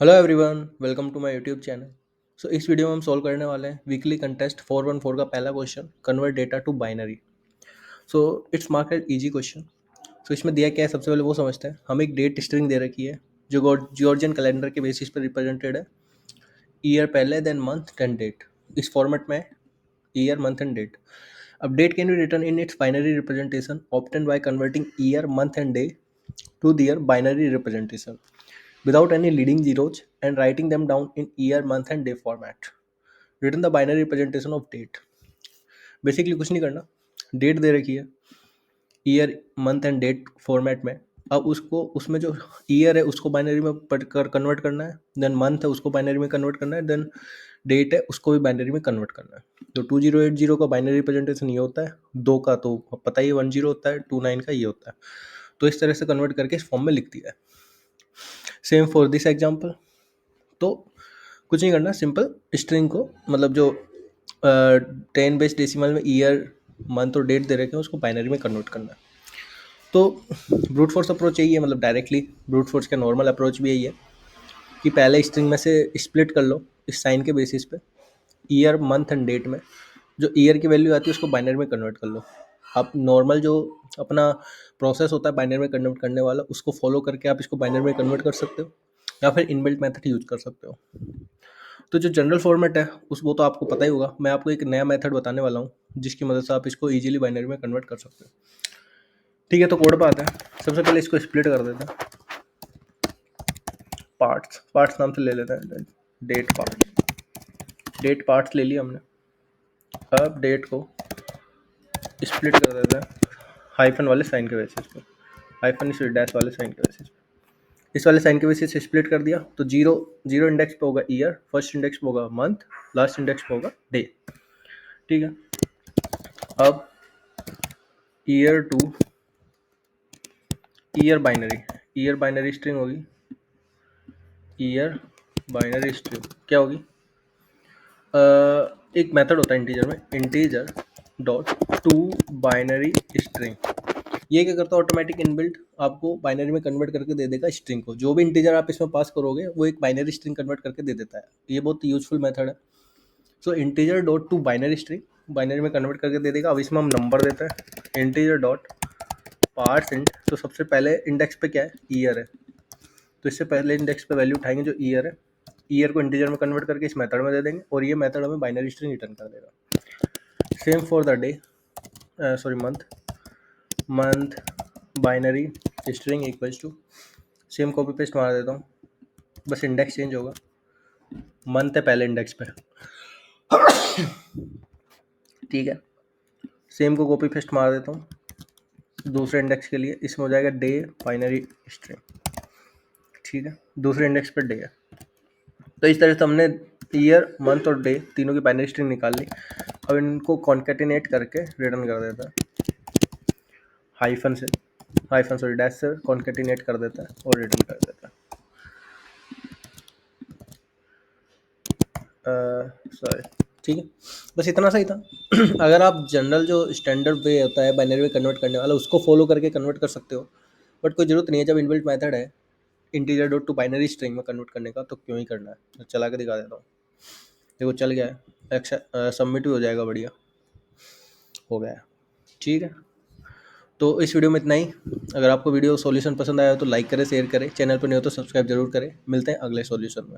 Hello everyone, welcome to my YouTube channel. इस video में हम सॉल्व करने वाले हैं वीकली कंटेस्ट 414 का पहला question, convert data to binary. It's mark as easy question. इसमें दिया क्या है, सबसे पहले वो समझते हैं। हमें एक डेट स्ट्रिंग दे रखी है जो जॉर्जियन कैलेंडर के बेसिस पर रिप्रेजेंटेड है। ईयर पहले, देन मंथ, देन डेट। इस फॉर्मेट में ईयर, मंथ एंड डेट। अब date can be return in its binary representation obtained by converting year, month and day to their binary representation without any leading zeros and writing them down in year, month and day format. Written the binary representation of date. Basically कुछ नहीं करना, date दे रखी है year, month and date format में। अब उसको, उसमें जो ईयर है उसको बाइनरी में कन्वर्ट करना है, देन मंथ है उसको बाइनरी में कन्वर्ट करना है, देन डेट है उसको भी बाइनरी में कन्वर्ट करना है। तो 2080 का बाइनरी रिप्रेजेंटेशन ये होता है, 2 का तो पता ही 10 होता है, 29 का ये होता है। तो इस तरह से कन्वर्ट करके इस फॉर्म में लिख दिया है। Same for this example. तो कुछ नहीं करना, सिंपल स्ट्रिंग को, मतलब जो 10 बेस डेसिमल में ईयर, मंथ और डेट दे रखे हैं उसको बाइनरी में कन्वर्ट करना है। तो ब्रूट फोर्स अप्रोच यही है, मतलब डायरेक्टली ब्रूट फोर्स का नॉर्मल अप्रोच भी यही है कि पहले स्ट्रिंग में से स्प्लिट कर लो इस साइन के बेसिस पे। ईयर, मंथ एंड डेट में जो ईयर की वैल्यू आती है उसको बाइनरी में कन्वर्ट कर लो। आप नॉर्मल जो अपना प्रोसेस होता है बाइनरी में कन्वर्ट करने वाला, उसको फॉलो करके आप इसको बाइनरी में कन्वर्ट कर सकते हो, या फिर इनबिल्ट मेथड यूज कर सकते हो। तो जो जनरल फॉर्मेट है उस वो तो आपको पता ही होगा। मैं आपको एक नया मेथड बताने वाला हूँ जिसकी मदद से आप इसको इजीली बाइनरी में कन्वर्ट कर सकते हो। ठीक है, तो कोड पे आते हैं। सबसे पहले इसको स्प्लिट कर देते हैं, पार्ट्स पार्ट्स नाम से ले लेते हैं। डेट पार्ट्स ले लिया हमने। अब डेट को स्प्लिट कर देते हैं हाइफन वाले साइन के बेसिस पे, हाइफन इस डैश वाले साइन के बेसिस पे। इस वाले साइन के बेसिस से स्प्लिट कर दिया तो जीरो जीरो इंडेक्स पे होगा ईयर, फर्स्ट इंडेक्स पे होगा मंथ, लास्ट इंडेक्स पे होगा डे। ठीक है, अब year two year binary string होगी। ईयर बाइनरी स्ट्रिंग क्या होगी? एक मेथड होता है इंटीजर में, integer dot to binary string. ये क्या करता है, ऑटोमेटिक इनबिल्ट आपको बाइनरी में कन्वर्ट करके दे देगा स्ट्रिंग को। जो भी इंटीजर आप इसमें पास करोगे वो एक बाइनरी स्ट्रिंग कन्वर्ट करके दे देता है। ये बहुत यूजफुल मेथड है। Integer dot to binary string binary में कन्वर्ट करके दे देगा। अब इसमें हम नंबर देते हैं, इंटीजर डॉट पार्ट्स इंट। तो सबसे पहले इंडेक्स पे क्या है, ईयर है, तो इससे पहले इंडेक्स पे वैल्यू उठाएंगे जो ईयर है। ईयर को इंटीजर में कन्वर्ट करके इस मेथड में दे देंगे और ये मेथड हमें बाइनरी स्ट्रिंग रिटर्न कर देगा। Same for the day, sorry month binary string equals to, same copy paste मार देता हूँ, बस इंडेक्स चेंज होगा। मंथ है पहले इंडेक्स पे, ठीक है। सेम को कॉपी पेस्ट मार देता हूँ दूसरे इंडेक्स के लिए, इसमें हो जाएगा डे बाइनरी स्ट्रिंग। ठीक है, दूसरे इंडेक्स पर डे है। तो इस तरह से हमने ईयर, मंथ और डे तीनों की बाइनरी स्ट्रिंग निकाल ली। अब इनको कॉन्केटिनेट करके रिटर्न कर देता है हाइफन सॉरी डैश से कॉन्केटिनेट कर देता है और रिटर्न कर देता है। सॉरी, ठीक है, बस इतना सही था। अगर आप जनरल जो स्टैंडर्ड वे होता है बाइनरी में कन्वर्ट करने वाला उसको फॉलो करके कन्वर्ट कर सकते हो, बट कोई ज़रूरत नहीं है। जब इनबिल्ट मेथड है integer dot to binary string में कन्वर्ट करने का, तो क्यों ही करना है। तो चला के दिखा देता हूँ। देखो चल गया है, सबमिट भी हो जाएगा, बढ़िया हो गया है। ठीक है, तो इस वीडियो में इतना ही। अगर आपको वीडियो सॉल्यूशन पसंद आया हो तो लाइक करें, शेयर करें, चैनल पर नहीं हो तो सब्सक्राइब जरूर करें। मिलते हैं अगले सॉल्यूशन में।